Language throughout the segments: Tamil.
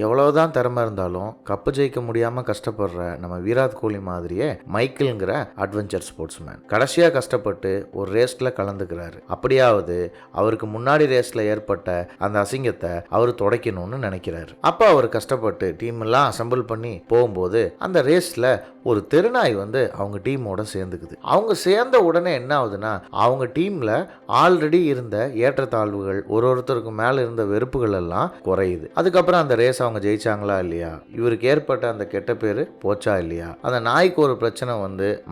எவ்வளவுதான் திறமை இருந்தாலும் கப்பு ஜெயிக்க முடியாம கஷ்டப்படுற நம்ம விராட் கோலி மாதிரியே மைக்கேல்ங்கிற அட்வென்ச்சர் ஸ்போர்ட்ஸ்மேன் கடைசியா கஷ்டப்பட்டு ஒரு ரேஸ்ல கலந்துக்கிறாரு. அப்படியாவது அவருக்கு முன்னாடி ரேஸ்ல ஏற்பட்ட அந்த அசிங்கத்தை அவர் துடைக்கணும்னு நினைக்கிறாரு. அப்ப அவர் கஷ்டப்பட்டு டீம் எல்லாம் அசம்பிள் பண்ணி போகும்போது அந்த ரேஸ்ல ஒரு தெருநாய் அவங்க டீமோட சேர்ந்துக்குது. அவங்க சேர்ந்த உடனே என்ன ஆகுதுன்னா, அவங்க டீம்ல ஆல்ரெடி இருந்த ஏற்றத்தாழ்வுகள், ஒருத்தருக்கு மேல இருந்த வெறுப்புகள் எல்லாம் குறையுது. அதுக்கப்புறம் அந்த ரேஸ் அவங்க ஜெயிச்சாங்களா இல்லையா, இவருக்கு ஏற்பட்ட அந்த கெட்ட பேரு போச்சா இல்லையா, அந்த நாய்க்கு ஒரு பிரச்சனை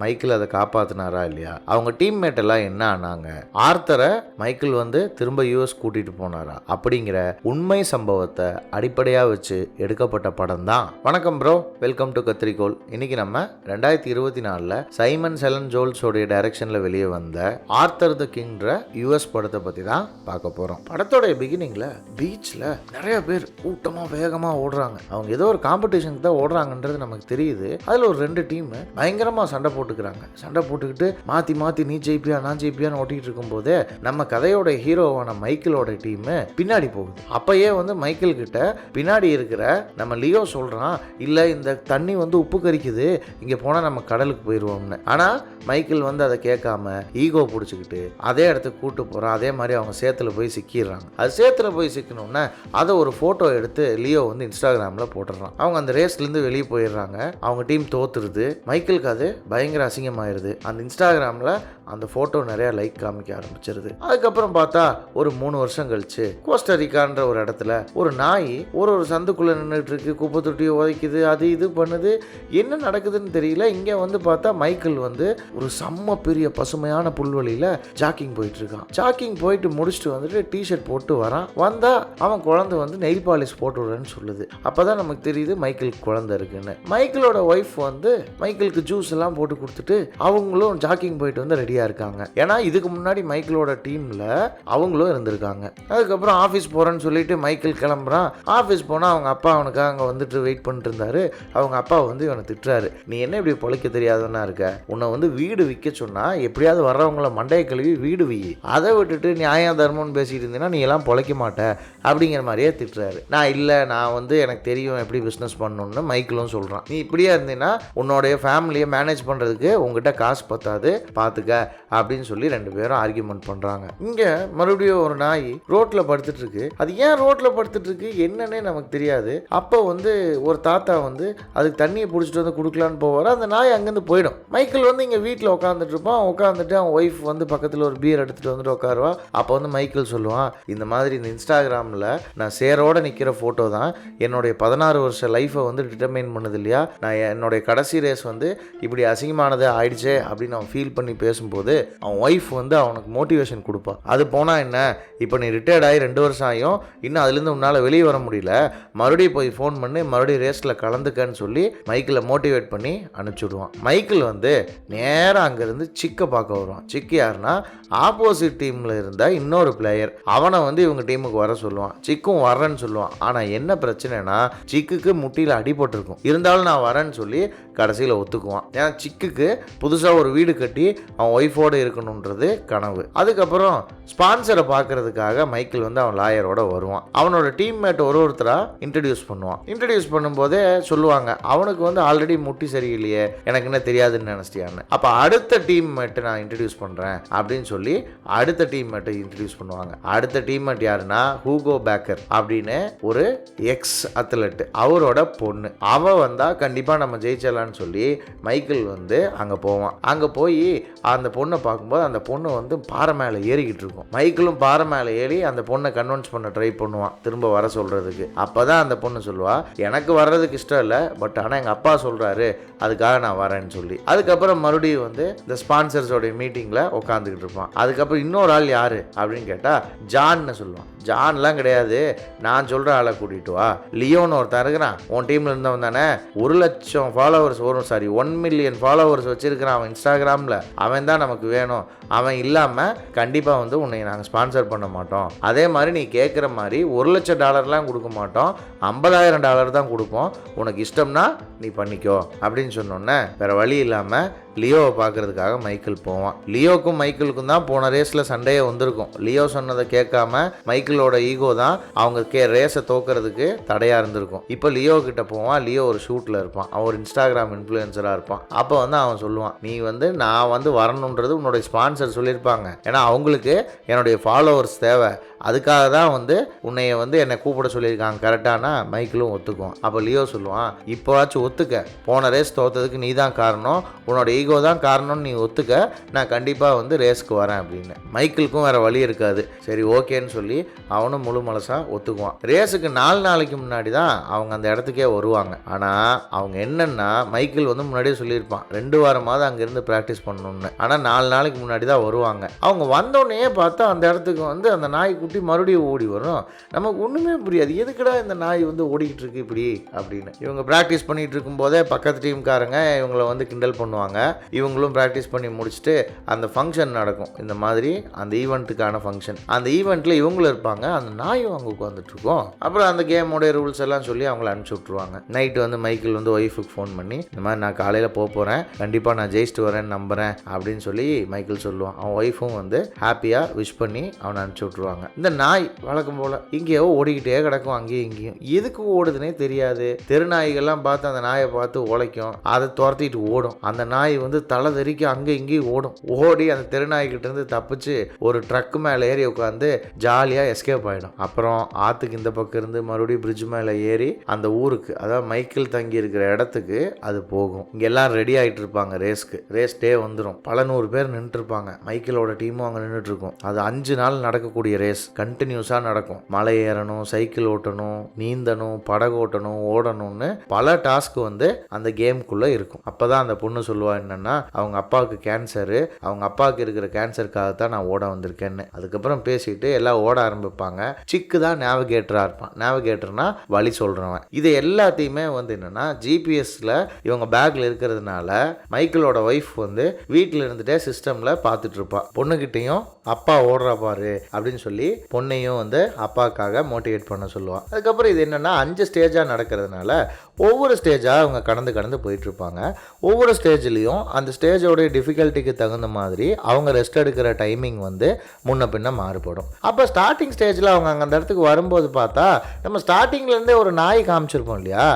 மைக்கேல் அதை காப்பாத்தினாரா இல்லையா, அவங்க டீம்மேட் எல்லாம் என்ன ஆனாங்க, ஆர்த்தரை மைக்கேல் திரும்ப யூஎஸ் கூட்டிட்டு போனாரா, அப்படிங்கிற உண்மை சம்பவத்தை அடிப்படையா வச்சு எடுக்கப்பட்ட படம் தான். வணக்கம் ப்ரோ, வெல்கம் டு கத்திரிக்கோல். இன்னைக்கு நம்ம 2024 சைமன் செலன் ஜோல்ஸோடைய டைரக்ஷன்ல வெளியே வந்த ஆர்த்தர் த கிங்ன்ற யூஎஸ் படத்தை பத்தி தான் பார்க்க போறோம். படத்தோட பிகினிங்ல பீச்ல நிறைய பேர் கூட்டமா வேகமா ஓடுறாங்க. அவங்க ஏதோ ஒரு காம்படிஷனுக்கு தான் ஓடுறாங்கன்றது நமக்கு தெரியுது. அதுல ஒரு 2 டீம் பயங்கரமா சண்டை போட்டுக்கிறாங்க. சண்டை போட்டுக்கிட்டு மாத்தி மாத்தி நீ ஜெயிப்பியா நான் ஜெயிப்பியான்னு ஓட்டிட்டு இருக்கும் போதே நம்ம கதையோட ஹீரோவான மைக்கேலோட டீம் பின்னாடி போகுது. அப்பயே மைக்கேல் கிட்ட பின்னாடி இருக்கிற நம்ம லியோ சொல்றான், இல்ல இந்த தண்ணி உப்பு கரிக்குது, இங்க போனா நம்ம கடலுக்கு போயிடுவோம்னு. ஆனா மைக்கேல் அதை கேட்காம ஈகோ பிடிச்சிக்கிட்டு அதே இடத்துக்கு கூட்டு போறான். அதே மாதிரி அவங்க சேத்துல போய் சிக்கிடுறாங்க. அது சேத்துல போய் சிக்கணும்னா அதை ஒரு போட்டோ எடுத்து லியோ இன்ஸ்டாகிராம்ல போட்டுறான். அவங்க அந்த ரேஸ்ல இருந்து வெளியே போயிடுறாங்க. அவங்க டீம் தோத்துருது. மைக்கேலுக்கு அது பயங்கர அசிங்கமாயிருது. அந்த இன்ஸ்டாகிராம்ல அந்த போட்டோ நிறைய லைக் காமிக்க ஆரம்பிச்சிருது. அதுக்கப்புறம் பார்த்தா ஒரு 3 வருஷம் கழிச்சு கோஸ்டரிக்கான்ற ஒரு இடத்துல ஒரு நாய் ஒரு சந்துக்குள்ள நின்றுட்டு இருக்கு. குப்பை தொட்டியை உதைக்குது, அது இது பண்ணுது. என்ன நடக்குதுன்னு தெரியல. இங்க பார்த்தா மைக்கேல் ஒரு செம்ம பெரிய பசுமையான புல்வெளியில ஜாக்கிங் போயிட்டு இருக்கான். ஜாக்கிங் போயிட்டு முடிச்சுட்டு டிஷர்ட் போட்டு வரான். வந்தா அவன் குழந்தை நெயில் பாலிஷ் போட்டு விடுறேன்னு சொல்லுது. அப்பதான் நமக்கு தெரியுது மைக்கேலுக்கு குழந்தை இருக்குன்னு. மைக்கேலோட ஒய்ஃப் மைக்கேலுக்கு ஜூஸ் எல்லாம் போட்டு கொடுத்துட்டு அவங்களும் ஜாக்கிங் போயிட்டு ரெடியா இருக்காங்க. ஏன்னா இதுக்கு முன்னாடி மைக்கேலோட டீம்ல அவங்களும் இருந்திருக்காங்க. அதுக்கப்புறம் ஆபீஸ் போறேன்னு சொல்லிட்டு மைக்கேல் கிளம்புறான். ஆபீஸ் போனா அவங்க அப்பா அவனுக்கு அங்க வெயிட் பண்ணிட்டு இருந்தாரு. அவங்க அப்பா இவனை திட்டுறாரு, நீ என்ன இப்படி பொழைக்க தெரியாதவனா இருக்க, உன்னை வீடு விற்க சொன்னா எப்படியாவது வர்றவங்கள மண்டையை கழுவி வீடு வி, அதை விட்டுட்டு நியாய தர்மம்னு பேசிட்டு இருந்தீங்கன்னா நீ எல்லாம் பொழைக்க மாட்ட அப்படிங்கிற மாதிரியே திட்டுறாரு. நான் எனக்கு தெரியும் எப்படி பிசினஸ் பண்ணணும்னு மைக்கேலும் சொல்றான். நீ இப்படியா இருந்தீங்கன்னா உன்னோடைய ஃபேமிலியை மேனேஜ் பண்றதுக்கு உங்ககிட்ட காசு பத்தாது, பாத்துக்க அப்படின்னு சொல்லி 2 பேரும் ஆர்கியூமெண்ட் பண்றாங்க. இங்க மறுபடியும் ஒரு நாய் ரோட்ல படுத்துட்டு இருக்கு. அது ஏன் ரோட்ல படுத்துட்டு இருக்கு என்னன்னே நமக்கு தெரியாது. அப்போ ஒரு தாத்தா அதுக்கு தண்ணியை பிடிச்சிட்டு கொடுக்கலான்னு போவாரு. அந்த நாய் அங்கிருந்து போயிடும். மைக்கேல் இங்க வீட்டில் உட்காந்துட்டு இருப்பான். உட்காந்துட்டு அவன் ஒய்ஃப் பக்கத்துல ஒரு பீர் எடுத்துட்டு உட்காருவா. அப்போ மைக்கேல் சொல்லுவான், இந்த மாதிரி இந்த இன்ஸ்டாகிராம்ல நான் சேரோட நிக்கிற போட்டோ தான் என்னுடைய 16 வருஷ லைஃபை டிட்டர்மைன் பண்ணுது இல்லையா, நான் என்னுடைய கடைசி ரேஸ் இப்படி அசிங்கமானது ஆயிடுச்சே அப்படின்னு அவன் ஃபீல் பண்ணி பேசும்போது அவன் ஒய்ஃப் அவனுக்கு மோட்டிவேஷன் கொடுப்பான். அது போனா என்ன, இப்போ நீ ரிட்டையர்ட் ஆகி 2 வருஷம் ஆகியும் இன்னும் அதுலேருந்து உன்னால் வெளியே வர முடியல, மறுபடியும் போய் ஃபோன் பண்ணி மறுபடியும் ரேஸில் கலந்துக்கன்னு சொல்லி மைக்கேலை மோட்டிவேட் பண்ணி அனுப்பிச்சுடுவான். மைக்கேல் நேராக அங்கேருந்து சிக்கை பார்க்க வருவான். சிக்கு யாருன்னா ஆப்போசிட் டீமில் இருந்த இன்னொரு பிளேயர். அவனை இவங்க டீமுக்கு வர சொல்லுவான். சிக்கும் வரேன்னு சொல்லுவான். ஆனால் என்ன பிரச்சனைனா சிக்குக்கு முட்டியில் அடிபட்டிருக்கும். இருந்தாலும் நான் வரேன்னு சொல்லி கடைசியில் ஒத்துக்குவான். ஏன்னா சிக்குக்கு புதுசாக ஒரு வீடு கட்டி அவன் ஒய்ஃபோடு இருக்கணுன்றது கனவு. அதுக்கப்புறம் ஸ்பான்சரை பார்க்கறதுக்காக மைக்கேல் அவன் லாயரோட வருவான். அவனோட டீம்மேட் ஒருத்தராக இன்ட்ரடியூஸ் பண்ணுவான். இன்ட்ரடியூஸ் பண்ணும்போதே சொல்லுவாங்க, அவனுக்கு ஆல்ரெடி முட்டி சரியில்லையே, எனக்கு என்ன தெரியாதுன்னு நினைச்சிட்டியான்னு. அப்போ அடுத்த டீம்மேட்டை நான் இன்ட்ரடியூஸ் பண்ணுறேன் அப்படின்னு சொல்லி அடுத்த டீம்மேட்டை இன்ட்ரடியூஸ் பண்ணுவாங்க. அடுத்த டீம்மேட் யாருன்னா ஹூகோ பேக்கர் அப்படின்னு ஒரு எக்ஸ் அத்லெட், அவரோட பொண்ணு. அவ வந்தா கண்டிப்பா நம்ம ஜெயிச்சலான்னு சொல்லி மைக்கேல் அங்க போவான். அங்க போய் அந்த பொண்ணை பார்க்கும்போது அந்த பொண்ணு பாறை மேலே ஏறிக்கிட்டு இருக்கும். மைக்கேலும் பாறை மேலே ஏறி அந்த பொண்ணை கன்வின்ஸ் பண்ண ட்ரை பண்ணுவான் திரும்ப வர சொல்றதுக்கு. அப்பதான் அந்த பொண்ணு சொல்லுவா, எனக்கு வர்றதுக்கு இஷ்டம் இல்லை, பட் ஆனால் எங்க அப்பா சொல்றாரு அதுக்காக நான் வரேன்னு சொல்லி. அதுக்கப்புறம் மறுபடியும் இந்த ஸ்பான்சர்ஸோட மீட்டிங்ல உட்காந்துக்கிட்டு இருப்பான். அதுக்கப்புறம் இன்னொரு ஆள் யாரு அப்படின்னு கேட்டா ஜான்னு சொல்லுவான். ஜான்லாம் கிடையாது, நான் சொல்ற ஆளை கூட்டிட்டு வா, லியோன்னு ஒருத்தன் இருக்கிறான் உன் டீம்ல இருந்தவன் தானே, 1 லட்சம் ஃபாலோவர்ஸ் 1 மில்லியன் ஃபாலோவர்ஸ் வச்சிருக்கிறான் அவன் இன்ஸ்டாகிராம்ல, அவன் தான் நமக்கு வேணும். அவன் இல்லாம கண்டிப்பா உன்னை நாங்கள் ஸ்பான்சர் பண்ண மாட்டோம். அதே மாதிரி நீ கேட்குற மாதிரி $1 லட்சம் கொடுக்க மாட்டோம், $50,000 தான் கொடுப்போம், உனக்கு இஷ்டம்னா நீ பண்ணிக்கோ அப்படின்னு சொன்னோன்னே வேற வழி இல்லாம லியோவை பார்க்கறதுக்காக மைக்கேல் போவான். லியோக்கும் மைக்கேலுக்கும் தான் போன ரேஸில் சண்டையே வந்திருக்கும். லியோ சொன்னதை கேட்காம மைக்கேலோட ஈகோ தான் அவங்க ரேஸை தோக்கிறதுக்கு தடையாக இருந்திருக்கும். இப்போ லியோ கிட்ட போவான். லியோ ஒரு ஷூட்டில் இருப்பான். அவன் ஒரு இன்ஸ்டாகிராம் இன்ஃப்ளூயன்சராக இருப்பான். அப்போ அவன் சொல்லுவான், நீ நான் வரணுன்றது உன்னோட ஸ்பான்சர் சொல்லியிருப்பாங்க. ஏன்னா அவங்களுக்கு என்னுடைய ஃபாலோவர்ஸ் தேவை. அதுக்காக தான் உன்னைய என்னை கூப்பிட சொல்லியிருக்காங்க கரெக்டானா மைக்கேலும் ஒத்துக்குவான். அப்போ லியோ சொல்லுவான், இப்போவாச்சும் ஒத்துக்க, போன ரேஸ் தோத்ததுக்கு நீ தான் காரணம், உன்னோட ஈகோ தான் காரணம்னு நீ ஒத்துக்க, நான் கண்டிப்பாக ரேஸ்க்கு வரேன் அப்படின்னு. மைக்கேலுக்கும் வேற வழி இருக்காது. சரி ஓகேன்னு சொல்லி அவனும் முழு மனசாக ஒத்துக்குவான். ரேஸுக்கு 4 நாளைக்கு முன்னாடி தான் அவங்க அந்த இடத்துக்கே வருவாங்க. ஆனால் அவங்க என்னன்னா, மைக்கேல் முன்னாடியே சொல்லியிருப்பான் 2 வாரமாவது அங்கேருந்து ப்ராக்டிஸ் பண்ணணும்னு. ஆனால் 4 நாளைக்கு முன்னாடி தான் வருவாங்க. அவங்க வந்தோடனே பார்த்தா அந்த இடத்துக்கு அந்த நாய்க்குட்டி மறுபடியும் ஓடி வரும். நமக்கு ஒன்றுமே புரியாது, எதுக்குடா இந்த நாய் ஓடிக்கிட்டு இருக்கு இப்படி அப்படின்னு. இவங்க ப்ராக்டிஸ் பண்ணிட்டு இருக்கும் போதே பக்கத்து டீம்காரங்க இவங்களை கிண்டல் பண்ணுவாங்க. இவங்களும் ப்ராக்டிஸ் பண்ணி முடிச்சுட்டு அந்த ஃபங்க்ஷன் நடக்கும். இந்த மாதிரி அந்த ஈவெண்ட்டுக்கான ஃபங்க்ஷன். அந்த ஈவெண்ட்டில் இவங்களும் இருப்பாங்க, அந்த நாயும் அங்கே உட்காந்துட்டு இருக்கும். அப்புறம் அந்த கேமோடைய ரூல்ஸ் எல்லாம் சொல்லி அவங்கள அனுப்பிச்சி விட்ருவாங்க. நைட்டு மைக்கேல் ஒய்ஃபுக்கு ஃபோன் பண்ணி, இந்த மாதிரி நான் காலையில் போகிறேன், கண்டிப்பாக நான் ஜெயிச்சுட்டு வரேன்னு நம்புகிறேன் அப்படின்னு சொல்லி மைக்கேல் சொல்லுவான். அவன் ஒய்ஃபும் ஹாப்பியாக விஷ் பண்ணி அவனை அனுப்பிச்சி விட்ருவாங்க. இந்த நாய் வழக்கம் போல் இங்கேயோ ஓடிக்கிட்டே கிடக்கும், அங்கேயும் இங்கேயும். எதுக்கு ஓடுதுன்னே தெரியாது. தெருநாய்கள்லாம் பார்த்து அந்த நாயை பார்த்து உழைக்கும், அதை துரத்திட்டு ஓடும். அந்த நாய் தலை தெறிக்க அங்கே இங்கேயும் ஓடும். ஓடி அந்த தெருநாய்கிட்ட இருந்து தப்பிச்சு ஒரு ட்ரக் மேலே ஏறி உட்காந்து ஜாலியாக எஸ்கேப் ஆகிடும். அப்புறம் ஆற்றுக்கு இந்த பக்கம் இருந்து மறுபடியும் பிரிட்ஜ் மேலே ஏறி அந்த ஊருக்கு, அதாவது மைக்கேல் தங்கி இருக்கிற இடத்துக்கு அது போகும். இங்கே எல்லாம் ரெடி ஆகிட்டு இருப்பாங்க ரேஸ்க்கு. ரேஸ் டே வந்துடும். பல 100 பேர் நின்றுட்டு இருப்பாங்க. மைக்கேலோட டீமும் அங்கே நின்றுட்டு இருக்கும். அது 5 நாள் நடக்கக்கூடிய ரேஸ், கண்டினியூஸாக நடக்கும். மலை ஏறணும், சைக்கிள் ஓட்டணும், நீந்தணும், படகு ஓட்டணும், ஓடணும்னு பல டாஸ்க் அந்த கேமுக்குள்ளே இருக்கும். அப்போ தான் அந்த பொண்ணு சொல்லுவா என்னன்னா, அவங்க அப்பாவுக்கு கேன்சரு, அவங்க அப்பாவுக்கு இருக்கிற கேன்சருக்காக தான் நான் ஓட வந்திருக்கேன்னு. அதுக்கப்புறம் பேசிட்டு எல்லாம் ஓட ஆரம்பிப்பாங்க. சிக்கு தான் நேவிகேட்டராக இருப்பான். நேவிகேட்டர்னா வழி சொல்கிறவன். இது எல்லாத்தையுமே என்னன்னா ஜிபிஎஸ்ல இவங்க பேக்ல இருக்கிறதுனால மைக்கேலோட ஒய்ஃப் வீட்டில் இருந்துட்டே சிஸ்டம்ல பார்த்துட்டு இருப்பா. பொண்ணுகிட்டையும் அப்பா ஓடுறா பாரு அப்படின்னு சொல்லி பொண்ணையும் அப்பாவுக்காக மோட்டிவேட் பண்ண சொல்லுவான். அதுக்கப்புறம் இது என்னன்னா 5 ஸ்டேஜாக நடக்கிறதுனால ஒவ்வொரு ஸ்டேஜாக அவங்க கடந்து போயிட்டு இருப்பாங்க. ஒவ்வொரு ஸ்டேஜ்லேயும் அந்த ஸ்டேஜோடைய டிஃபிகல்ட்டிக்கு தகுந்த மாதிரி அவங்க ரெஸ்ட் எடுக்கிற டைமிங் முன்ன பின்ன மாறுபடும். அப்போ ஸ்டார்டிங் ஸ்டேஜில் அவங்க அங்கே அந்த இடத்துக்கு வரும்போது பார்த்தா, நம்ம ஸ்டார்டிங்லேருந்தே ஒரு நாய் காமிச்சிருப்போம் இல்லையா,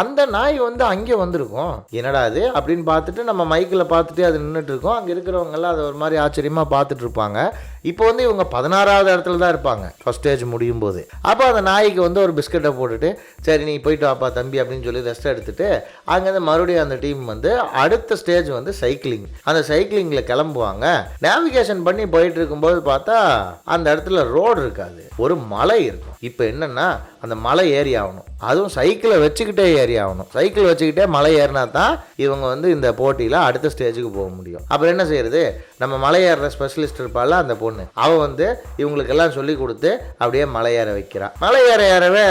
அந்த நாய் அங்கே வந்திருக்கும். என்னடா அது அப்படின்னு பார்த்துட்டு நம்ம மைக்கில் பார்த்துட்டு அது நின்றுட்டு இருக்கோம். அங்கே இருக்கிறவங்கெல்லாம் அதை ஒரு மாதிரி ஆச்சரியமாக பார்த்துட்டு இருப்பாங்க. இப்போ இவங்க 16வது இடத்துல தான் இருப்பாங்க ஃபர்ஸ்ட் ஸ்டேஜ் முடியும் போது. அப்போ அந்த நாய்க்கு ஒரு பிஸ்கட்டை போட்டுட்டு, சரி நீ போயிட்டு வாப்பா தம்பி அப்படின்னு சொல்லி ரெஸ்ட் எடுத்துட்டு அங்கேருந்து மறுபடியும் அந்த டீம் அடுத்த ஸ்டேஜ் சைக்கிளிங். அந்த சைக்கிளிங்கில் கிளம்புவாங்க. நேவிகேஷன் பண்ணி போயிட்டு இருக்கும்போது பார்த்தா அந்த இடத்துல ரோடு இருக்காது, ஒரு மலை இருக்கும். இப்போ என்னன்னா அந்த மலை ஏறி ஆகணும், அதுவும் சைக்கிளை வச்சுக்கிட்டே ஏறி ஆகணும். சைக்கிள் வச்சுக்கிட்டே மலை ஏறினா தான் இவங்க இந்த போட்டியில் அடுத்த ஸ்டேஜுக்கு போக முடியும். அப்புறம் என்ன செய்யறது, நம்ம மலை ஏறுற ஸ்பெஷலிஸ்ட் இருப்பாள் அந்த பொண்ணு, அவள் இவங்களுக்கெல்லாம் சொல்லி கொடுத்து அப்படியே மலை ஏற வைக்கிறான். மலை ஏறவே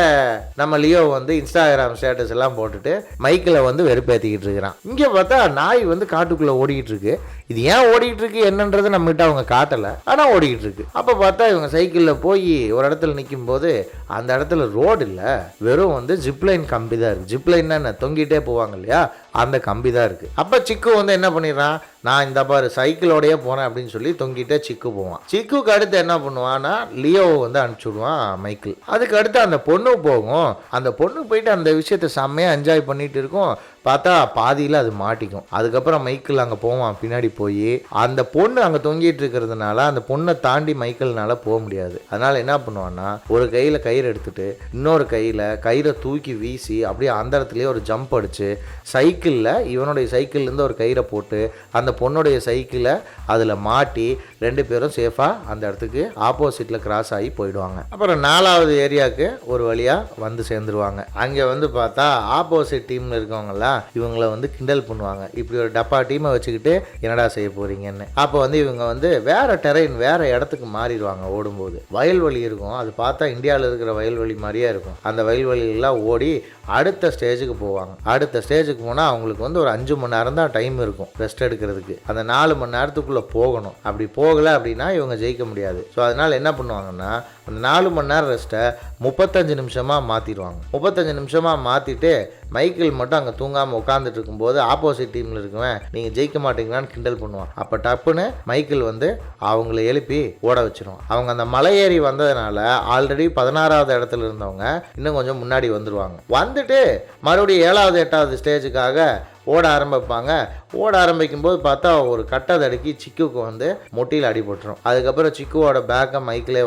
நம்ம லியோ இன்ஸ்டாகிராம் ஸ்டேட்டஸ் எல்லாம் போட்டுட்டு மைக்கில் வெறுப்பேற்றிக்கிட்டு இருக்கிறான். இங்கே பார்த்தா நாய் காட்டுக்குள்ளே ஓடிக்கிட்டு இருக்கு. இது ஏன் ஓடிக்கிட்டு இருக்கு என்னன்றது நம்மகிட்ட அவங்க காட்டலை, ஆனால் ஓடிக்கிட்டு இருக்கு. அப்போ பார்த்தா இவங்க சைக்கிளில் போய் ஒரு இடத்துல நிற்கும் போது அந்த இடத்துல ரோடு இல்லை, வெறும் ஜிப்லைன் கம்பி தான் இருக்குது. ஜிப்லைன்னா என்ன, தொங்கிட்டே போவாங்க இல்லையா, அந்த கம்பி தான் இருக்குது. அப்போ சிக்கு என்ன பண்ணிடுறான், நான் இந்த பாரு சைக்கிளோடையே போகிறேன் அப்படின்னு சொல்லி தொங்கிட்டே சிக்கு போவான். சிக்குக்கு அடுத்து என்ன பண்ணுவான்னா லியோவை அனுப்பிச்சி விடுவான் மைக்கேல். அதுக்கு அடுத்து அந்த பொண்ணு போகும். அந்த பொண்ணு போயிட்டு அந்த விஷயத்தை செம்மையாக என்ஜாய் பண்ணிட்டு இருக்கும். பார்த்தா பாதியில் அது மாட்டிக்கும். அதுக்கப்புறம் மைக்கேல் அங்கே போவான். பின்னாடி போய் அந்த பொண்ணு அங்கே தொங்கிட்டு இருக்கிறதுனால அந்த பொண்ணை தாண்டி மைக்கேல்னால போக முடியாது. அதனால என்ன பண்ணுவான்னா, ஒரு கையில் கயிறு எடுத்துட்டு இன்னொரு கையில் கயிறை தூக்கி வீசி அப்படியே அந்த இடத்துலயே ஒரு ஜம்ப் அடிச்சு சைக்கிளில் இவனுடைய சைக்கிள்லேருந்து ஒரு கயிறை போட்டு அந்த பொண்ணுடைய சைக்கிளை அதில் மாட்டி 2 பேரும் சேஃபாக அந்த இடத்துக்கு ஆப்போசிட்டில் கிராஸ் ஆகி போயிடுவாங்க. அப்புறம் 4வது ஏரியாவுக்கு ஒரு வழியாக சேர்ந்துருவாங்க. அங்கே பார்த்தா ஆப்போசிட் டீமில் இருக்கவங்களாம் இவங்களை கிண்டல் பண்ணுவாங்க. இப்படி ஒரு டப்பா டீமை வச்சுக்கிட்டு என்னடா செய்ய போறீங்கன்னு. அப்போ இவங்க வேற டெரைன், வேற இடத்துக்கு மாறிடுவாங்க. ஓடும்போது வயல்வெளி இருக்கும். அது பார்த்தா இந்தியாவில் இருக்கிற வயல்வெளி மாதிரியே இருக்கும். அந்த வயல்வெளியெல்லாம் ஓடி அடுத்த ஸ்டேஜுக்கு போவாங்க. அடுத்த ஸ்டேஜுக்கு போனால் அவங்களுக்கு ஒரு 5 மணி நேரம் தான் டைம் இருக்கும் ரெஸ்ட் எடுக்கிறதுக்கு. அந்த 4 மணி நேரத்துக்குள்ளே போகணும். அப்படி போகலை அப்படின்னா இவங்க ஜெயிக்க முடியாது. ஸோ அதனால் என்ன பண்ணுவாங்கன்னா, அந்த 4 மணி நேரம் ரெஸ்ட்டை 35 நிமிஷமாக மாற்றிடுவாங்க. 35 நிமிஷமாக மாற்றிட்டு மைக்கேல் மட்டும் அங்கே தூங்காமல் உட்காந்துட்டு இருக்கும்போது ஆப்போசிட் டீமில் இருக்குவேன் நீங்கள் ஜெயிக்க மாட்டீங்களான்னு கிண்டல் பண்ணுவான். அப்போ டப்புன்னு மைக்கேல் வந்து அவங்கள எழுப்பி ஓட வச்சிருவான். அவங்க அந்த மலை ஏறி வந்ததுனால ஆல்ரெடி 16வது இடத்துல இருந்தவங்க இன்னும் கொஞ்சம் முன்னாடி வந்துடுவாங்க. வந்துட்டு மறுபடியும் 7வது 8வது ஸ்டேஜுக்காக ஓட ஆரம்பிப்பாங்க. ஓட ஆரம்பிக்கும் போது பார்த்தா ஒரு கட்டதடுக்கி சிக்குக்கு வந்து மொட்டியில் அடிபட்டுரும். அதுக்கப்புறம் சிக்குவோட பேக்கை மைக்கிலே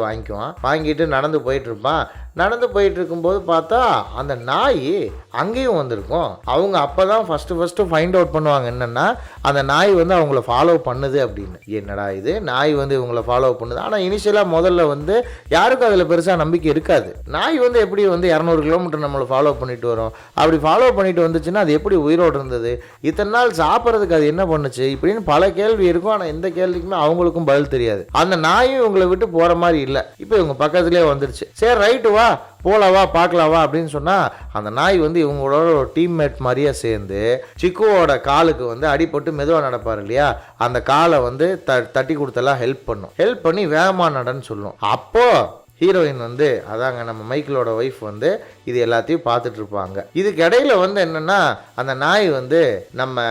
வாங்கிட்டு நடந்து போயிட்டு இருப்பான். நடந்து போயிட்டு இருக்கும்போது பார்த்தா அந்த நாய் அங்கேயும் வந்திருக்கும். அவங்க அப்போ தான் ஃபஸ்ட்டு ஃபைண்ட் அவுட் பண்ணுவாங்க என்னென்னா அந்த நாய் வந்து அவங்கள ஃபாலோ பண்ணுது அப்படின்னு. என்னடா இது நாய் வந்து இவங்களை ஃபாலோ பண்ணுது. ஆனால் இனிஷியலாக முதல்ல வந்து யாருக்கும் அதில் பெருசாக நம்பிக்கை இருக்காது. நாய் வந்து எப்படி வந்து 200 கிலோமீட்டர் நம்மளை ஃபாலோ பண்ணிட்டு வரும், அப்படி ஃபாலோ பண்ணிட்டு வந்துச்சுன்னா அது எப்படி உயிரோடு இருந்தது, இத்தனை நாள் சாப்பிட்றதுக்கு அது என்ன பண்ணுச்சு, இப்படின்னு பல கேள்வி இருக்கும். ஆனால் எந்த கேள்விக்குமே அவங்களுக்கும் பதில் தெரியாது. அந்த நாயும் இவங்களை விட்டு போகிற மாதிரி இல்லை. இப்போ இவங்க பக்கத்துலேயே வந்துடுச்சு. சரி ரைட்டு வா போலவா பார்க்கலாவா அப்படின்னு சொன்னால் அந்த நாய் வந்து இவங்களோட ஒரு டீம்மேட் மாதிரியே சேர்ந்து சிக்குவோட காலுக்கு வந்து அடிபட்டு மெதுவாக நடப்பார் இல்லையா, அந்த காலை வந்து தட்டி கொடுத்தெல்லாம் ஹெல்ப் பண்ணி வேகமாக நடன்னு சொல்லும். அப்போது ஹீரோயின் வந்து அதாங்க நம்ம மைக்கேலோட ஒய்ஃப் வந்து இது எல்லாத்தையும் பார்த்துட்டு இருப்பாங்க. இதுக்கு இடையில வந்து என்னன்னா அந்த நாய் வந்து நம்ம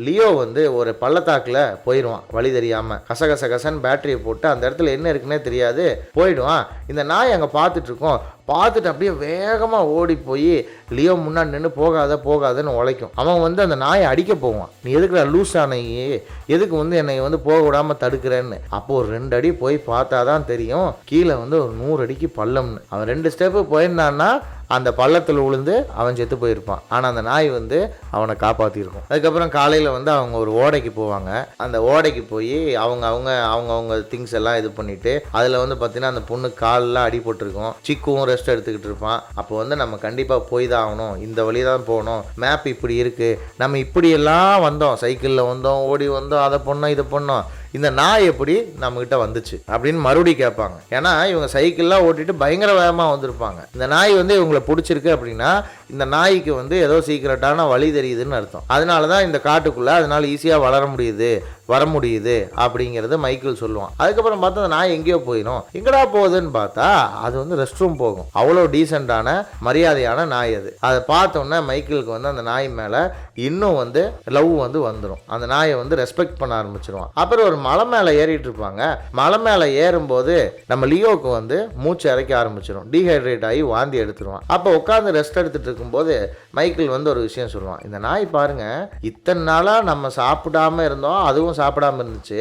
லியோ வந்து ஒரு பள்ளத்தாக்கில் போயிடுவான். வழி தெரியாமல் கசகசன்னு பேட்டரியை போட்டு அந்த இடத்துல என்ன இருக்குன்னே தெரியாது போயிடுவான். இந்த நாய் அங்கே பார்த்துட்டு அப்படியே வேகமாக ஓடி போய் லியோ முன்னாடி நின்று போகாதன்னு உழைக்கும். அவன் வந்து அந்த நாயை அடிக்க போவான். நீ எதுக்குடா லூஸ் ஆனையே, எதுக்கு வந்து என்னை வந்து போக விடாமல் தடுக்கிறேன்னு. அப்போது ஒரு 2 அடி போய் பார்த்தா தான் தெரியும் கீழே வந்து ஒரு 100 அடிக்கு பள்ளம்னு. அவன் 2 ஸ்டெப்பு போயிருந்தான்னா அந்த பள்ளத்தில் விழுந்து அவன் செத்து போயிருப்பான். ஆனால் அந்த நாய் வந்து அவனை காப்பாற்றிருக்கும். அதுக்கப்புறம் காலையில் வந்து அவங்க ஒரு ஓடைக்கு போவாங்க. அந்த ஓடைக்கு போய் அவங்க திங்ஸ் எல்லாம் இது பண்ணிட்டு அதில் வந்து பார்த்தீங்கன்னா அந்த பொண்ணு காலெலாம் அடிபட்டிருக்கும். சிக்குவும் ரெஸ்ட் எடுத்துக்கிட்டு இருப்பான். அப்போ வந்து நம்ம கண்டிப்பாக போய் தான் ஆகணும், இந்த வழி தான் போகணும், மேப் இப்படி இருக்குது, நம்ம இப்படியெல்லாம் வந்தோம், சைக்கிளில் வந்தோம், ஓடி வந்தோம், அதை பண்ணோம் இதை பண்ணோம், இந்த நாய் எப்படி நம்மகிட்ட வந்துச்சு அப்படின்னு மறுபடியும் கேட்பாங்க. ஏன்னா இவங்க சைக்கிள்லாம் ஓட்டிட்டு பயங்கர வேகமாக வந்திருப்பாங்க. இந்த நாய் வந்து இவங்களை பிடிச்சிருக்கு அப்படின்னா இந்த நாய்க்கு வந்து ஏதோ சீக்கிரட்டான வழி தெரியுதுன்னு அர்த்தம். அதனால தான் இந்த காட்டுக்குள்ளே அதனால ஈஸியாக வர முடியுது அப்படிங்கிறது மைக்கேல் சொல்லுவான். அதுக்கப்புறம் பார்த்தா அந்த நாய் எங்கேயோ போயிடும். எங்கடா போகுதுன்னு பார்த்தா அது வந்து ரெஸ்ட் ரூம் போகும். அவ்வளோ டீசெண்டான மரியாதையான நாய் அது. அதை பார்த்தோன்னே மைக்கேலுக்கு வந்து அந்த நாய் மேலே இன்னும் வந்து லவ் வந்து வந்துடும். அந்த நாயை வந்து ரெஸ்பெக்ட் பண்ண ஆரம்பிச்சிருவான். அப்புறம் ஒரு மலை மேலே ஏறிட்டு இருப்பாங்க. மலை மேலே ஏறும்போது நம்ம லியோவுக்கு வந்து மூச்சு இறைக்க ஆரம்பிச்சிடும். டீஹைட்ரேட் ஆகி வாந்தி எடுத்துருவான். அப்போ உட்காந்து ரெஸ்ட் எடுத்துட்டு இருக்கும்போது மைக்கேல் வந்து ஒரு விஷயம் சொல்லுவான். இந்த நாய் பாருங்க, இத்தனை நாளாக நம்ம சாப்பிடாம இருந்தோம், அதுவும் சாப்பிடாம இருந்துச்சு,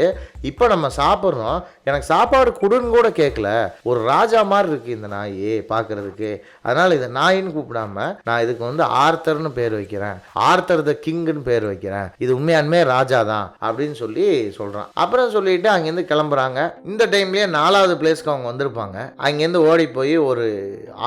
இப்போ நம்ம சாப்பிட்றோம், எனக்கு சாப்பாடு கொடுன்னு கூட கேட்கல, ஒரு ராஜா மாதிரி இருக்கு இந்த நாய் பார்க்கறதுக்கு, அதனால இதை நாயின்னு கூப்பிடாம நான் இதுக்கு வந்து ஆர்த்தர்னு பேர் வைக்கிறேன், ஆர்த்தர் த கிங்னு பேர் வைக்கிறேன், இது உண்மையானுமே ராஜா தான் அப்படின்னு சொல்றான். அப்புறம் சொல்லிட்டு அங்கேருந்து கிளம்புறாங்க. இந்த டைம்லயே 4வது பிளேஸ்க்கு அவங்க வந்திருப்பாங்க. அங்கேருந்து ஓடி போய் ஒரு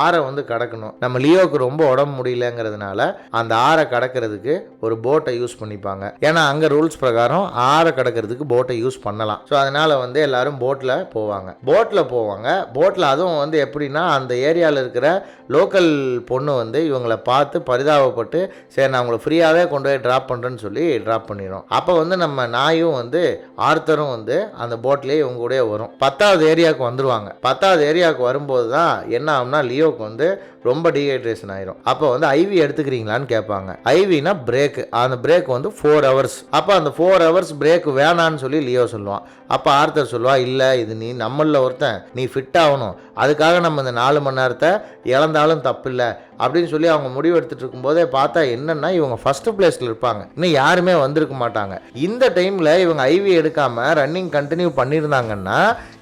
ஆறை வந்து கடக்கணும். நம்ம லியோவுக்கு ரொம்ப உடம்பு முடியலங்கிறதுனால அந்த ஆறை கடக்கிறதுக்கு ஒரு போட்டை யூஸ் பண்ணிப்பாங்க. ஏன்னா அங்க ரூல்ஸ் பிரகாரம் ஆறை கடக்கிறதுக்கு போட்டை யூஸ் பண்ணலாம். ஸோ அதனால வந்து எல்லாரும் போட்டில் போவாங்க. போட்டில் அதுவும் வந்து எப்படின்னா அந்த ஏரியாவில் இருக்கிற லோக்கல் பொண்ணு வந்து இவங்களை பார்த்து பரிதாபப்பட்டு சரி நான் உங்களை ஃப்ரீயாகவே கொண்டு போய் ட்ராப் பண்ணுறேன்னு சொல்லி ட்ராப் பண்ணிடும். அப்போ வந்து நம்ம நாயும் வந்து ஆர்த்தரும் வந்து அந்த போட்லேயே இவங்க கூட வரும். 10வது ஏரியாவுக்கு வந்துருவாங்க. 10வது ஏரியாவுக்கு வரும்போது தான் என்ன ஆகும்னா லியோவுக்கு வந்து ரொம்ப டீஹைட்ரேஷன் ஆயிரும். அப்போ வந்து ஐவி எடுத்துக்கிறீங்களான்னு கேட்பாங்க. ஐவினா பிரேக். அந்த பிரேக் வந்து 4 hours. அப்போ அந்த 4 hours பிரேக் வேணான்னு சொல்லி லியோ சொல்லுவான். அப்போ ஆர்த்தர் சொல்லுவா, இல்லை இது நீ நம்மளில் ஒருத்தன், நீ ஃபிட் ஆகணும், அதுக்காக நம்ம இந்த 4 மணி நேரத்தை இழந்தாலும் தப்பு இல்லை அப்படின்னு சொல்லி அவங்க முடிவு எடுத்துட்டு இருக்கும்போதே பார்த்தா என்னன்னா இவங்க ஃபர்ஸ்ட் பிளேஸ்ல இருப்பாங்க. இன்னும் யாருமே வந்திருக்க மாட்டாங்க. இந்த டைம்ல இவங்க ஐவி எடுக்காம ரன்னிங் கண்டினியூ பண்ணியிருந்தாங்கன்னா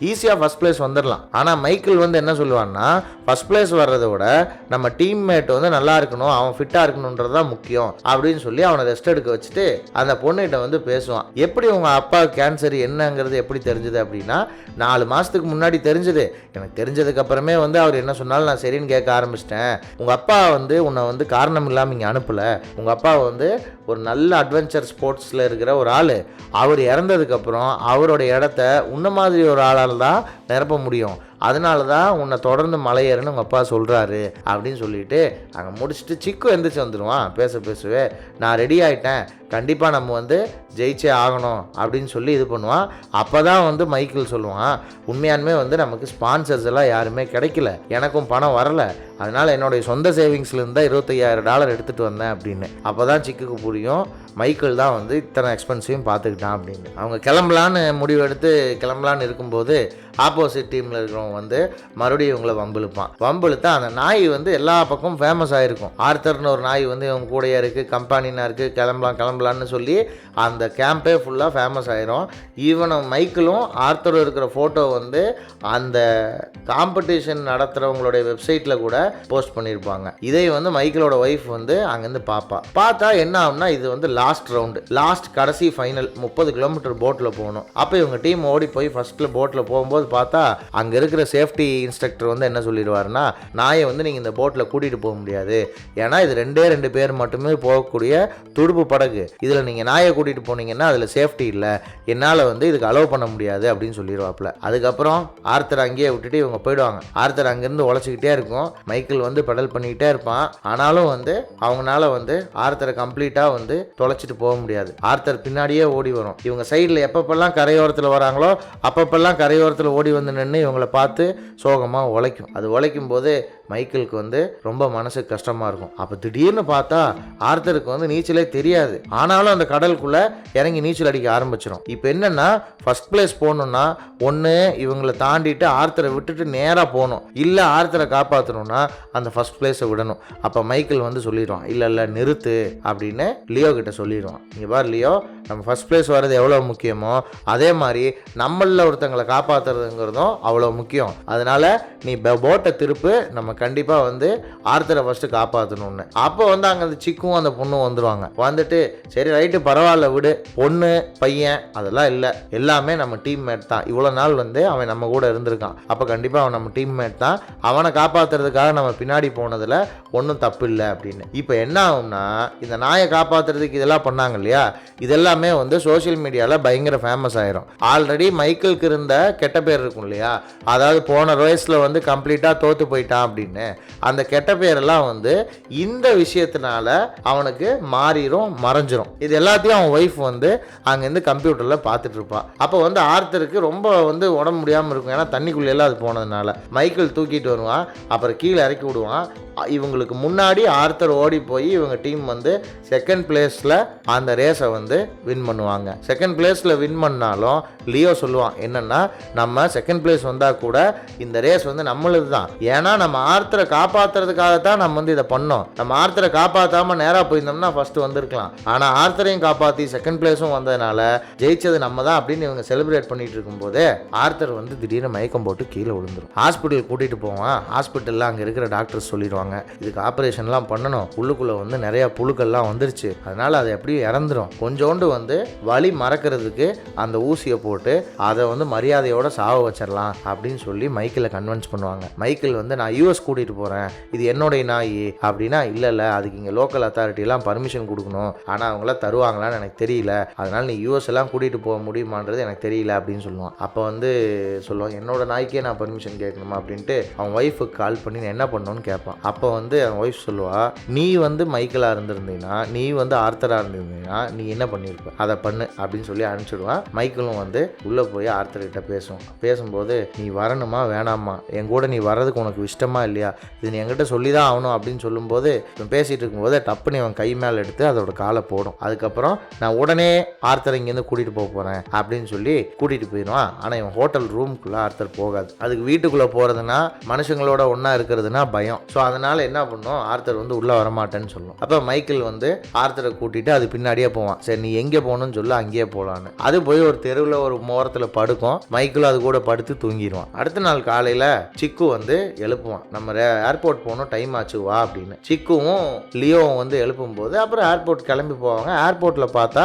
ஈஸியாக ஃபர்ஸ்ட் பிளேஸ் வந்துடலாம். ஆனால் மைக்கேல் வந்து என்ன சொல்லுவான்னா ஃபர்ஸ்ட் பிளேஸ் வர்றதை விட நம்ம டீம்மேட் வந்து நல்லா இருக்கணும், அவன் ஃபிட்டாக இருக்கணுன்றது தான் முக்கியம் அப்படின்னு சொல்லி அவனை ரெஸ்ட் எடுக்க வச்சுட்டு அந்த பொண்ணுகிட்ட வந்து பேசுவான். எப்படி உங்க அப்பா கேன்சர் என்னங்கிறது எப்படி தெரிஞ்சது அப்படின்னா 4 மாசத்துக்கு முன்னாடி தெரிஞ்சது. எனக்கு தெரிஞ்சதுக்கு அப்புறமே வந்து அவர் என்ன சொன்னாலும் நான் சரின்னு கேட்க ஆரம்பிச்சிட்டேன். உங்க அப்பா வந்து உன்னை வந்து காரணம் இல்லாமல் இங்கே அனுப்பலை. உங்கள் அப்பா வந்து ஒரு நல்ல அட்வென்ச்சர் ஸ்போர்ட்ஸில் இருக்கிற ஒரு ஆள். அவர் இறந்ததுக்கப்புறம் அவரோட இடத்த உன்ன மாதிரி ஒரு ஆளால் தான் நிரப்ப முடியும். அதனால தான் உன்னை தொடர்ந்து மலையேறுன்னு உங்கள் அப்பா சொல்கிறாரு அப்படின்னு சொல்லிட்டு அங்கே முடிச்சுட்டு சிக்கு எந்திரிச்சு வந்துடுவான். பேசவே நான் ரெடி ஆகிட்டேன், கண்டிப்பாக நம்ம வந்து ஜெயிச்சே ஆகணும் அப்படின்னு சொல்லி இது பண்ணுவான். அப்போ தான் வந்து மைக்கேல் சொல்லுவான், உண்மையானுமே வந்து நமக்கு ஸ்பான்சர்ஸ் எல்லாம் யாருமே கிடைக்கல, எனக்கும் பணம் வரலை, அதனால் என்னுடைய சொந்த சேவிங்ஸ்லேருந்து தான் $25,000 எடுத்துகிட்டு வந்தேன் அப்படின்னு. அப்போ தான் சிக்குக்கு புரியும் மைக்கேல் தான் வந்து இத்தனை எக்ஸ்பென்ஸையும் பார்த்துக்கிட்டான் அப்படின்னு. அவங்க கிளம்பலான்னு முடிவெடுத்து கிளம்பலான்னு இருக்கும்போது ஆப்போசிட் டீமில் இருக்கிறவங்க வந்து மறுபடியும் இவங்களை வம்பிழுத்தா அந்த நாய் வந்து எல்லா பக்கமும் ஃபேமஸ் ஆகிருக்கும். ஆர்த்தர்னு ஒரு நாய் வந்து இவங்க கூடயே இருக்குது, கம்பானினாக இருக்குது, கிளம்பலான்னு சொல்லி அந்த கேம்பே ஃபுல்லாக ஃபேமஸ் ஆகிரும். ஈவன் மைக்கிளும் ஆர்த்தரும் இருக்கிற ஃபோட்டோ வந்து அந்த காம்படிஷன் நடத்துகிறவங்களுடைய வெப்சைட்டில் கூட போஸ்ட் பண்ணியிருப்பாங்க. இதை வந்து மைக்கிளோட ஒய்ஃப் வந்து அங்கேருந்து பார்த்தா என்ன ஆகும்னா, இது வந்து லாஸ்ட் கடைசி ஃபைனல் 30 கிலோமீட்டர் போட்டில் போகணும். அப்போ இவங்க டீம் ஓடி போய் ஃபர்ஸ்ட்டில் போட்டில் போகும்போது பார்த்தா அங்கே இருக்கிற சேஃப்டி இன்ஸ்ட்ரக்டர் வந்து என்ன சொல்லிடுவாருன்னா, நாயை வந்து நீங்கள் இந்த போட்டில் கூட்டிகிட்டு போக முடியாது, ஏன்னா இது 2 பேர் மட்டுமே போகக்கூடிய துடுப்பு படகு, இதில் நீங்கள் நாயை கூட்டிகிட்டு போனீங்கன்னா அதில் சேஃப்டி இல்லை, என்னால் வந்து இதுக்கு அலோவ் பண்ண முடியாது அப்படின்னு சொல்லிடுவாப்புல. அதுக்கப்புறம் ஆர்த்தர் அங்கேயே விட்டுட்டு இவங்க போயிடுவாங்க. ஆர்த்தர் அங்கேருந்து உழைச்சிக்கிட்டே இருக்கும், மைக்கேல் வந்து பெடல் பண்ணிக்கிட்டே இருப்பான். ஆனாலும் வந்து அவங்களால வந்து ஆர்த்தரை கம்ப்ளீட்டாக வந்து தொலைச்சிட்டு போக முடியாது. ஆர்த்தர் பின்னாடியே ஓடி வரும். இவங்க சைடில் எப்பப்பெல்லாம் கரையோரத்தில் வராங்களோ அப்பப்பெல்லாம் கரையோரத்தில் ஓடி வந்து நின்று இவங்களை பார்த்து சோகமாக உழைக்கும். அது உழைக்கும் போது மைக்கேலுக்கு வந்து ரொம்ப மனசுக்கு கஷ்டமாக இருக்கும். அப்போ திடீர்னு பார்த்தா ஆர்த்தருக்கு வந்து நீச்சலே தெரியாது, ஆனாலும் அந்த கடலுக்குள்ளே இறங்கி நீச்சல் அடிக்க ஆரம்பிச்சிடும். இப்போ என்னென்னா, ஃபர்ஸ்ட் பிளேஸ் போகணுன்னா ஒன்று இவங்களை தாண்டிட்டு ஆர்த்தரை விட்டுட்டு நேராக போகணும், இல்லை ஆர்த்தரை காப்பாற்றணும்னா அந்த ஃபர்ஸ்ட் பிளேஸை விடணும். அப்போ மைக்கேல் வந்து சொல்லிடுவான், இல்லை நிறுத்து அப்படின்னு லியோ கிட்ட சொல்லிடுவான். இங்கே பாரு லியோ, நம்ம ஃபர்ஸ்ட் பிளேஸ் வர்றது எவ்வளோ முக்கியமோ அதே மாதிரி நம்மளில் ஒருத்தங்களை காப்பாற்றுறதுங்கிறதும் அவ்வளோ முக்கியம். அதனால் நீ போட்டை திருப்பு, நம்ம கண்டிப்பாக வந்து ஆர்த்தரை ஃபஸ்ட்டு காப்பாற்றணும்னு. அப்போ வந்து அங்கே அந்த சிக்கும் அந்த பொண்ணும் வந்துடுவாங்க. வந்துட்டு சரி ரைட்டு பரவாயில்ல விடு, பொண்ணு பையன் அதெல்லாம் இல்லை, எல்லாமே நம்ம டீம்மேட் தான், இவ்வளோ நாள் வந்து அவன் நம்ம கூட இருந்திருக்கான், அப்போ கண்டிப்பாக அவன் நம்ம டீம்மேட் தான், அவனை காப்பாற்றுறதுக்காக நம்ம பின்னாடி போனதில் ஒன்றும் தப்பு இல்லை அப்படின்னு. இப்போ என்ன ஆகும்னா, இந்த நாயை காப்பாற்றுறதுக்கு இதெல்லாம் பண்ணாங்க இல்லையா, இதெல்லாமே வந்து சோஷியல் மீடியாவில் பயங்கர ஃபேமஸ் ஆயிரும். ஆல்ரெடி மைக்கேலுக்கு இருந்த கெட்ட பேர் இருக்கும் இல்லையா, அதாவது போன ரேஸில் வந்து கம்ப்ளீட்டாக தோற்று போயிட்டான் அப்படின்னு, அந்த கெட்ட பேரெல்லாம் வந்து இந்த விஷயத்தினால அவனுக்கு மறைஞ்சிரும். இது எல்லாத்தையும் அவன் ஒய்ஃப் வந்து அங்கேருந்து கம்ப்யூட்டரில் பார்த்துட்டு இருப்பான். அப்போ வந்து ஆர்த்தருக்கு ரொம்ப வந்து உடம்பு முடியாமல் இருக்கும், ஏன்னா தண்ணிக்குள்ளெல்லாம் அது போனதுனால. மைக்கேல் தூக்கிட்டு வருவான், அப்புறம் கீழே இறக்கி விடுவான். இவங்களுக்கு முன்னாடி ஆர்த்தர் ஓடி போய் இவங்க டீம் வந்து செகண்ட் பிளேஸில் அந்த ரேஸை வந்து வின் பண்ணுவாங்க. செகண்ட் பிளேஸில் வின் பண்ணாலும் லியோ சொல்லுவான் என்னென்னா, நம்ம செகண்ட் பிளேஸ் வந்தால் கூட இந்த ரேஸ் வந்து நம்மளுது தான், ஏன்னா நம்ம ஆர்த்தரை காப்பாற்றுறதுக்காகத்தான் நம்ம வந்து இதை பண்ணோம். நம்ம ஆர்த்தரை காப்பாற்றாமல் நேராக போயிருந்தோம்னா ஃபஸ்ட்டு வந்திருக்கலாம், ஆனால் ஆர்த்தரையும் காப்பாற்றி செகண்ட் பிளேஸும் வந்ததுனால ஜெயிச்சது நம்ம தான் அப்படின்னு இவங்க செலிப்ரேட் பண்ணிட்டு இருக்கும்போதே ஆர்த்தர் வந்து திடீர்னு மயக்கம் போட்டு கீழே விழுந்துரும். ஹாஸ்பிட்டல் கூட்டிகிட்டு போவான். ஹாஸ்பிட்டலில் அங்கே இருக்கிற டாக்டர்ஸ் சொல்லிடுவாங்க, இதுக்கு ஆப்ரேஷன்லாம் பண்ணணும், உள்ளுக்குள்ளே வந்து நிறைய புழுக்கள்லாம் வந்துருச்சு, அதனால் அதை எப்படி இறந்துடும், கொஞ்சோண்டு வந்து வலி மறக்கிறதுக்கு அந்த ஊசியை போட்டு அதை வந்து மரியாதையோட சாவ வச்சிடலாம் அப்படின்னு சொல்லி மைக்கேலை கன்வின்ஸ் பண்ணுவாங்க. மைக்கேல் வந்து நான் யூஎஸ் கூட்டிகிட்டு போகிறேன், இது என்னுடைய நாய் அப்படின்னா, இல்லை அதுக்கு இங்கே லோக்கல் அத்தாரிட்டிலாம் பர்மிஷன் கொடுக்கணும், ஆனால் அவங்களாம் தருவாங்களான்னு எனக்கு தெரியல, அதனால் நீ யூஎஸ் எல்லாம் கூட்டிகிட்டு போக முடியுமான்றது எனக்கு தெரியல அப்படின்னு சொல்லுவான். அப்போ வந்து சொல்லுவான், என்னோட நாய்க்கே நான் பர்மிஷன் கேட்கணுமா அப்படின்ட்டு அவன் ஒய்ஃபுக்கு கால் பண்ணி நான் என்ன பண்ணணும்னு கேட்பான். அப்போ வந்து அவன் ஒய்ஃப் சொல்லுவா, நீ வந்து மைக்கேலாக இருந்திருந்தீங்கன்னா, நீ வந்து ஆர்த்தராக இருந்திருந்தீங்கன்னா நீ என்ன பண்ணியிருப்ப, அதை பண்ணு அப்படின்னு சொல்லி அனுப்பிச்சிடுவான். மைக்கேலும் வந்து உள்ளே போய் ஆர்த்தர்கிட்ட பேசும்போது நீ வரணுமா வேணாமா, என் கூட நீ வர்றதுக்கு உனக்கு இஷ்டமா இல்லையா, இது நீ என்கிட்ட சொல்லி தான் ஆகணும் அப்படின்னு சொல்லும்போது இவன் பேசிகிட்டு இருக்கும்போது டப்புன்னு இவன் கை மேலே எடுத்து அதோட காலை போடும். அதுக்கப்புறம் நான் உடனே ஆர்த்தர் இங்கேருந்து கூட்டிகிட்டு போக போகிறேன் அப்படின்னு சொல்லி கூட்டிகிட்டு போயிடுவான். ஆனால் இவன் ஹோட்டல் ரூமுக்குள்ளே ஆர்த்தர் போகாது. அதுக்கு வீட்டுக்குள்ளே போகிறதுனா மனுஷங்களோட ஒன்றா இருக்கிறதுனா பயம். ஸோ அதனால் என்ன பண்ணும், ஆர்த்தர் வந்து உள்ளே வரமாட்டேன்னு சொல்லும். அப்போ மைக்கேல் வந்து ஆர்த்தரை கூட்டிகிட்டு அது பின்னாடியே போவான். சரி நீ எங்கே போகணும்னு சொல்லி அங்கேயே போகலான்னு. அது போய் ஒரு தெருவில் ஒரு மோரத்தில் படுக்கும். மைக்கேலும் அது கூட படுத்து தூங்கிடுவான். அடுத்த நாள் காலையில் சிக்கு வந்து எழுப்புவான், நம்ம ஏர்போர்ட் போகணும், டைம் ஆச்சு வா அப்படின்னு. சிக்குவும் லியோவும் வந்து எழுப்பும்போது அப்புறம் ஏர்போர்ட் கிளம்பி போவாங்க. ஏர்போர்ட்டில் பார்த்தா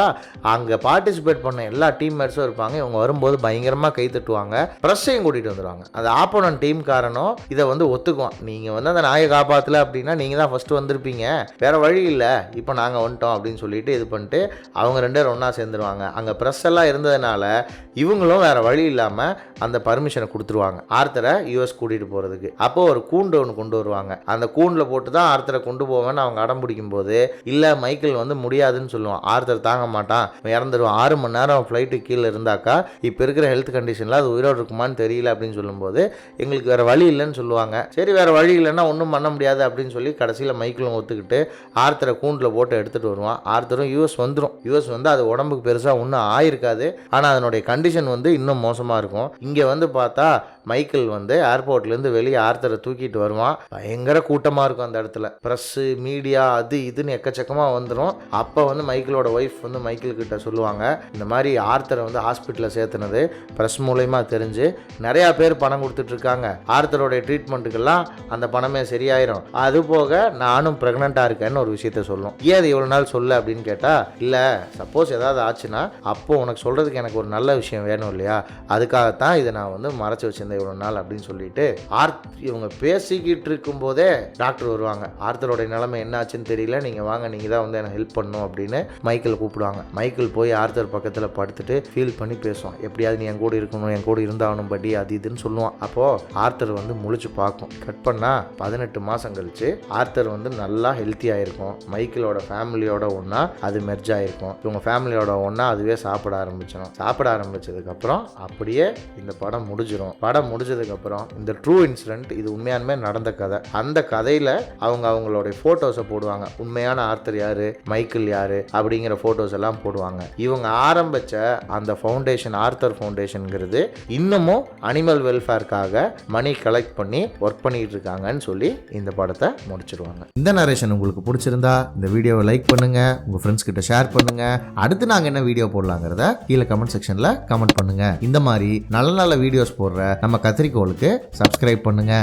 அங்கே பார்ட்டிசிபேட் பண்ண எல்லா டீம்மேட்ஸும் இருப்பாங்க. இவங்க வரும்போது பயங்கரமாக கை தட்டுவாங்க, ப்ரெஸ்ஸையும் கூட்டிகிட்டு வந்துடுவாங்க. அது ஆப்போனன்ட் டீம் காரனும் இதை வந்து ஒத்துக்குவான், நீங்கள் வந்து அந்த நாயை காப்பாற்றல அப்படின்னா நீங்கள் தான் ஃபஸ்ட்டு வந்திருப்பீங்க, வேறு வழி இல்லை, இப்போ நாங்கள் வந்துட்டோம் அப்படின்னு சொல்லிட்டு இது பண்ணிட்டு அவங்க 2 பேரும் ஒன்றா சேர்ந்துருவாங்க. அங்கே ப்ரெஸ் எல்லாம் இருந்ததுனால இவங்களும் வேறு வழி இல்லாமல் அந்த பர்மிஷனை கொடுத்துருவாங்க ஆர்த்தரை யூஎஸ் கூட்டிகிட்டு போகிறதுக்கு. அப்போது ஒரு கூண்டு ஒன்று கொண்டு வருவாங்க. அந்த கூண்டில் போட்டு தான் ஆர்த்தரை கொண்டு போவேன்னு அவங்க அடம் பிடிக்கும் போது இல்லை மைக்கேல் வந்து முடியாதுன்னு சொல்லுவான். ஆர்த்தர் தாங்க மாட்டான், இறந்துடுவான். 6 மணி நேரம் ஃப்ளைட்டு கீழே இருந்தாக்கா இப்போ இருக்கிற ஹெல்த் கண்டிஷனில் அது உயிரோடு இருக்குமான்னு தெரியல அப்படின்னு சொல்லும்போது எங்களுக்கு வேறு வழி இல்லைன்னு சொல்லுவாங்க. சரி வேறு வழி இல்லைன்னா ஒன்றும் பண்ண முடியாது அப்படின்னு சொல்லி கடைசியில் மைக்கேலும் ஒத்துக்கிட்டு ஆர்த்தரை கூண்டில் போட்டு எடுத்துகிட்டு வருவான். ஆர்த்தரும் யூஎஸ் வந்துடும். யூஎஸ் வந்து அது உடம்புக்கு பெருசாக ஒன்றும் ஆயிருக்காது, ஆனால் அதனுடைய கண்டிஷன் வந்து இன்னும் மோசமாக இருக்கும். இங்கே வந்து பார்த்தா மைக்கேல் வந்து ஏர்போர்ட்லேருந்து வெளியே ஆர்த்தரை தூக்கிட்டு வருவான். பயங்கர கூட்டமாக இருக்கும் அந்த இடத்துல. ப்ரெஸ்ஸு, மீடியா, அது இதுன்னு எக்கச்சக்கமாக வந்துடும். அப்போ வந்து மைக்கேலோட ஒய்ஃப் வந்து மைக்கேல் கிட்ட சொல்லுவாங்க, இந்த மாதிரி ஆர்த்தரை வந்து ஹாஸ்பிட்டலில் சேர்த்துனது ப்ரெஸ் மூலயமா தெரிஞ்சு நிறையா பேர் பணம் கொடுத்துட்ருக்காங்க. ஆர்த்தரோடைய ட்ரீட்மெண்ட்டுக்கெல்லாம் அந்த பணமே சரியாயிரும். அது போக நானும் ப்ரெக்னெண்ட்டாக இருக்கேன்னு ஒரு விஷயத்த சொல்லும். ஏன் அது இவ்வளோ நாள் சொல்ல அப்படின்னு கேட்டால், இல்லை சப்போஸ் ஏதாவது ஆச்சுன்னா அப்போ உனக்கு சொல்கிறதுக்கு எனக்கு ஒரு நல்ல விஷயம் வேணும் இல்லையா, அதுக்காகத்தான் இதை நான் வந்து மறைச்சி வச்சிருந்தேன் இவ்வளோ நாள் அப்படின்னு சொல்லிட்டு இவங்க பேசிக்கிட்டு இருக்கும் போதே டாக்டர் வருவாங்க. ஆர்த்தரோட நிலைமை என்ன ஆச்சுன்னு தெரியல, நீங்கள் வாங்க, நீங்கள் தான் வந்து எனக்கு ஹெல்ப் பண்ணணும் அப்படின்னு மைக்கேல் கூப்பிடுவாங்க. மைக்கேல் போய் ஆர்த்தர் பக்கத்தில் படுத்துட்டு ஃபீல் பண்ணி பேசுவான். எப்படியாவது நீ என் கூட இருக்கணும், என் கூட இருந்தாகணும் படி, அது இதுன்னு சொல்லுவான். அப்போது ஆர்த்தர் வந்து முழிச்சு பார்க்கும். கட் பண்ணால் 18 மாதம் கழிச்சு ஆர்த்தர் வந்து நல்லா ஹெல்த்தியாக இருக்கும். மைக்கேலோட ஃபேமிலியோட ஒன்றா அது மெர்ஜ் ஆகிருக்கும். இவங்க ஃபேமிலியோட ஒன்றா அதுவே சாப்பிட ஆரம்பிச்சதுக்கப்புறம் அப்படியே இந்த படம் முடிஞ்சிடும். படம் முடிஞ்சதுக்கப்புறம் இந்த ட்ரூ இன்சிடென்ட், இது உண்மையானுமே நடந்த கதை. அந்த கதையில் அவங்களுடைய ஃபோட்டோஸை போடுவாங்க. உண்மையான ஆர்த்தர் யார், மைக்கேல் யார் அப்படிங்கிற ஃபோட்டோஸ் எல்லாம் போடுவாங்க. இவங்க ஆரம்பித்த அந்த ஃபவுண்டேஷன், ஆர்த்தர் ஃபவுண்டேஷனுங்கிறது இன்னமும் அனிமல் வெல்ஃபேருக்காக மணி கலெக்ட் பண்ணி ஒர்க் பண்ணிட்டு இருக்காங்கன்னு சொல்லி இந்த படத்தை முடிச்சிருவாங்க. இந்த நரேஷன் உங்களுக்கு பிடிச்சிருந்தா இந்த வீடியோவை லைக் பண்ணுங்க, உங்க ஃப்ரெண்ட்ஸ் கிட்ட ஷேர் பண்ணுங்க. அடுத்து நாங்கள் என்ன வீடியோ போடலாங்கிறத கீழே கமெண்ட் செக்ஷன்ல கமெண்ட் பண்ணுங்க. இந்த மாதிரி நல்ல நல்ல வீடியோஸ் போடுற நம்ம கத்திரிக்கோளுக்கு சப்ஸ்கிரைப் பண்ணுங்க.